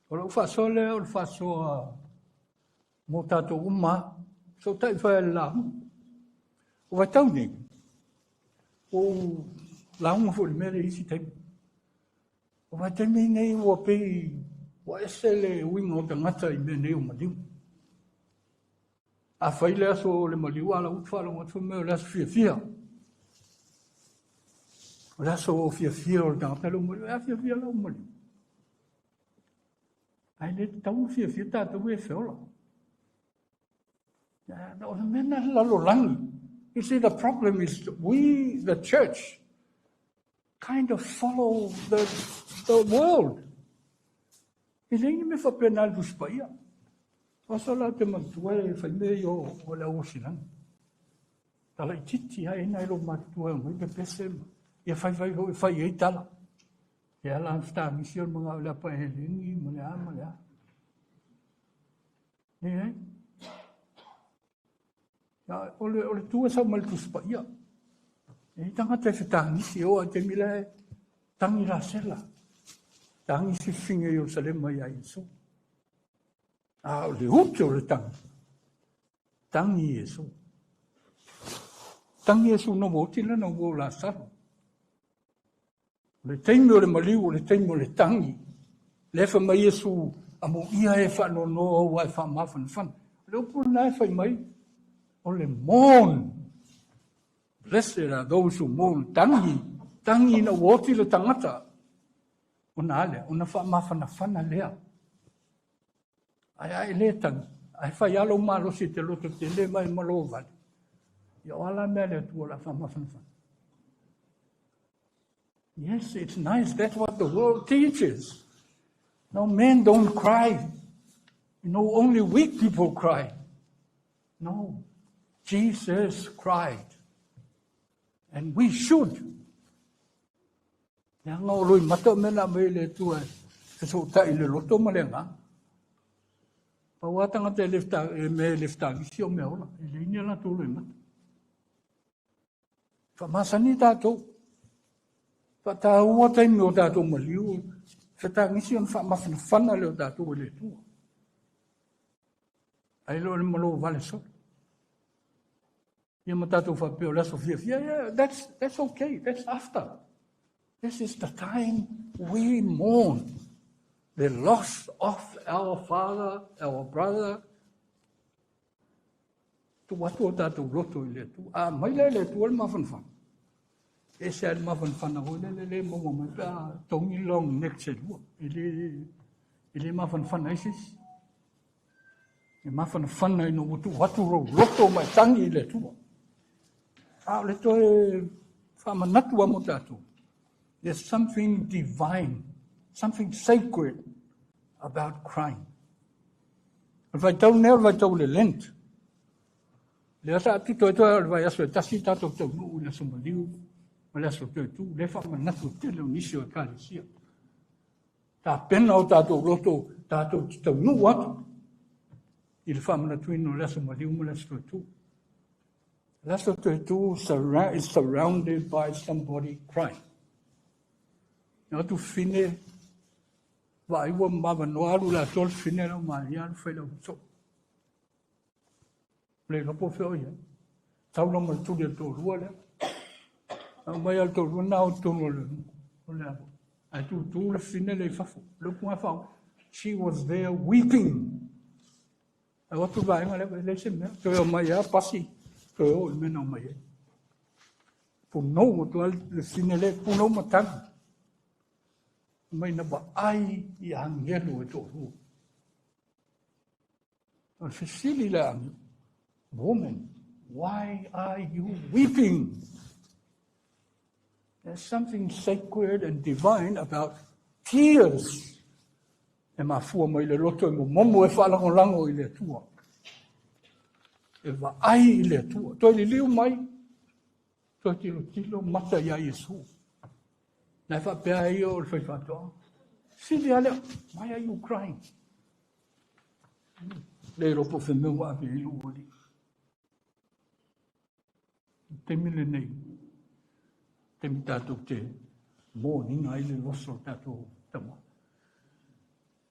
O le whāsole o le whāsoa mō tātou uma. So tai whae lahu. O vai tau nei. O launga fo le mere isi taimu. O vai taimi nei ua pei. Wa ese le winga o tangata i me nei o maliu. A whai le aso le maliu ala utwala o tu meo le aso fia. O le aso fia o le tangata le o maliu. A fia la o maliu. Ai le tau fia tātou e whiola. O le mena lalo langi. You see, the problem is we, the church, kind of follow the world. Ilingi me whapenal du spaia. Wasala te mantua e whaimei o la osinan. Tala I titi ha ina ilo matua mai pe pese. Ia whai ho e whai ei tala. Ia la sta mission mga ula pa e lingi malea. Ne? Ya ole tua sa mal tu spaia. E tanga te whetangisi o a te mila tangi la sela. Tangi si whinga I o salema ia Yesu. O le uke o le tangi. Tangi Yesu. Tangi Yesu no motila no mo la saro. Le teimi o le maliu, le teimi o le tangi. Le wha mai Yesu amo ia e wha no o wai wha mawhan whan. Le upu na e whai mai. O le mourn. Blessed are those who mourn. Tangi na woti le tangata. Ona ale, ona wha mawhana whana lea. Ai le tangi. Ai whai alo malo si te loto te le mai malo vale. Ia ala mea le tua la wha mawhana whana. Yes, it's nice. That's what the world teaches. No, men don't cry. Only weak people cry. No, Jesus cried. And we should. Nga ngoloi mata mena me le tua e so tai le loto malenga. Pa watanga te me lefta gisio me ola. E le ina la tolo mata. Fa masani tato. Fa ta ua tai me o tato maliu. Fa ta gisio fa mafana le o tato le tua. Ai lo le malo vale so. Yeah, that's okay. That's after. This is the time we mourn the loss of our father, our brother. Tu watu tatu roto ile tu. Mai le tu al mafan fan. Ese al mafan fan na le mo pa tongi long next lu. Ile mafan fan isis. E mafan fan na no tu watu roto mai tangi ile tu. There's something divine, something sacred about crying. Vai tau nea, vai tau le lent. Le asa atu toi vai aso e tasi tato tau nuu le aso maliu, ma le aso toi tu, le whamanatu te leo nisi o e kālesia. Tā pena o tato roto, tato tau nuu atu. I le whamanatu ino le aso maliu, ma le aso toi tu. That's what they do, is surrounded by somebody crying. Now to fine, vai wa mava no alu la tol fine no marian foi lo so. Le no po feo ya. Tau no mo tu de to ruale. Mai al to na o to no le. Ole. Ai tu le fine le fa. Le point fa. She was there weeping. Ai wa tu vai ngale le sem ne. To mai ya pasi. To le meno mai. Puno to le fine le puno matang. Mai na ba ai I angelo e toru. Al fisili la woman, why are you weeping? There's something sacred and divine about tears. E ma fua mai le loto e mo momo e whalango lango I le tua. E wa ai I le tua. Toi li liu mai. Toi tilo mata ia Yesu. Nai fa pea I o le whaiwhatoa. Sili ale, why are you crying? Le ropo whenua api I luoli. Te mile nei. Te mi tātou te mōninga I le loso tātou tama.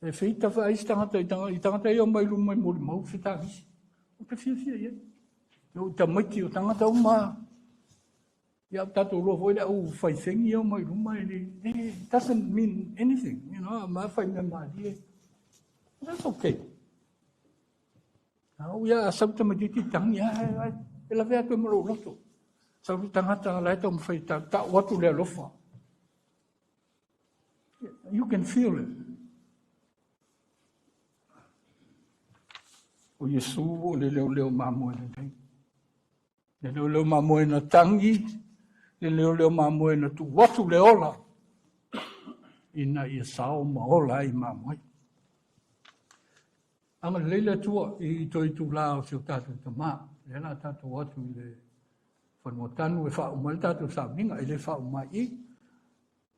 E whita wha ais tangata I tangata I o mai lumai mori mau whetangisi. O te whiawhia ia. O ta maiti o tangata o maa. Ia tato lo foi da o fai sengi o mai ruma it doesn't mean anything, ma fai me mali. That's okay. Now ia sabta maditi tang ia ela vea to mo loto. Sabta tangata la to fai ta watu le lofa. You can feel it. O Yesu o le leo mamo le dai. Le leo mamoe na tangi, le leo mamoe na tu watu le ola. Ina ia sao maola i mamoe. Anga leila tua i toi tu lao si o tatu tama. Le la tatu watu i le whanmotanu e wha umai tatu sauninga i le wha umai i.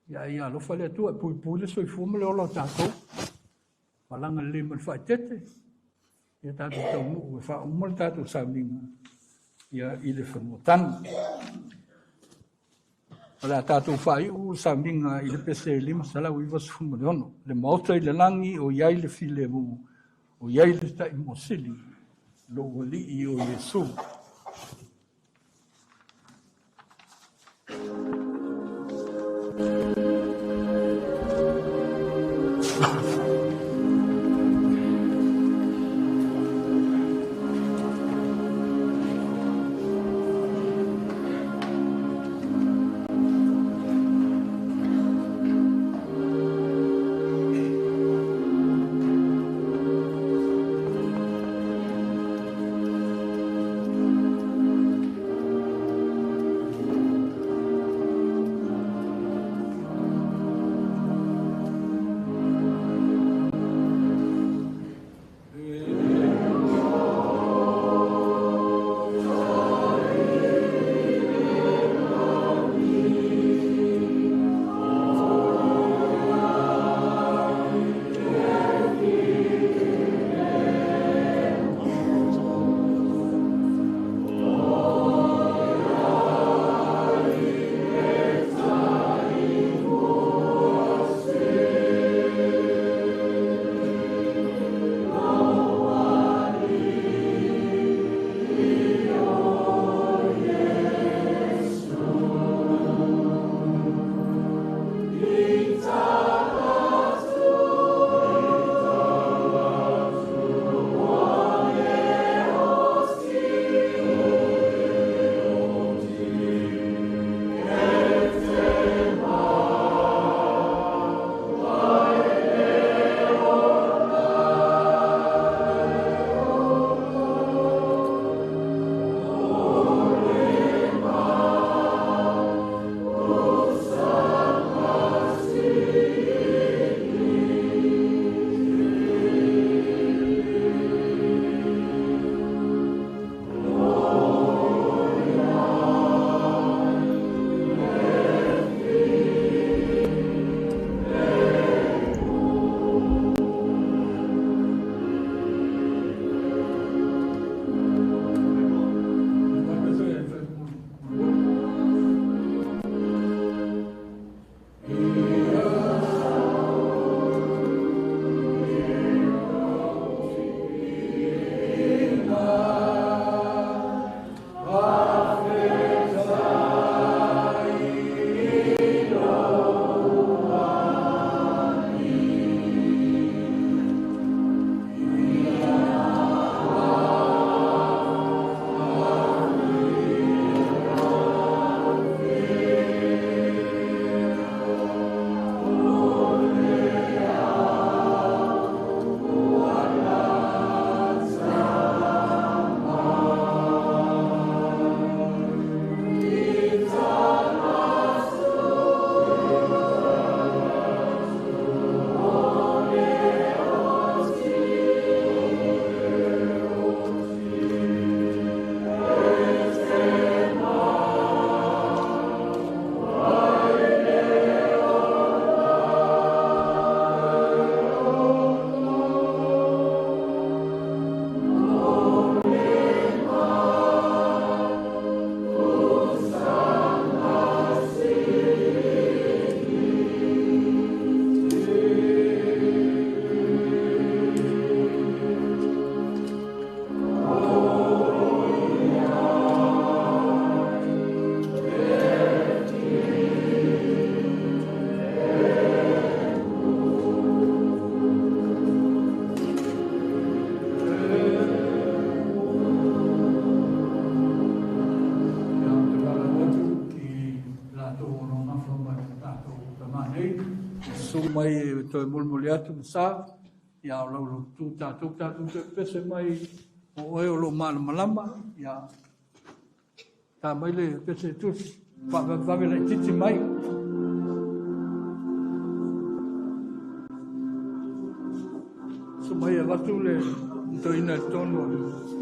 Ia alofa le tua pui pui le soi fuma le ola tatu. Walanga le man wha tete. Ia tatu tau nuu e wha umai tatu sauninga. Ia i le whanmotanu. Wala tātou whai u sauninga i le pese lima salau i wasu fuma le ono. Le maota i le langi o iai le file mu. O iai le tai mosili. Lo wali i o Yesu. mai to mulmuli atu sa ya lo tu ta tu pese mai o e lo mal malama ya Ta mai le pese tu va le titi mai. So mai va tu le to ina tono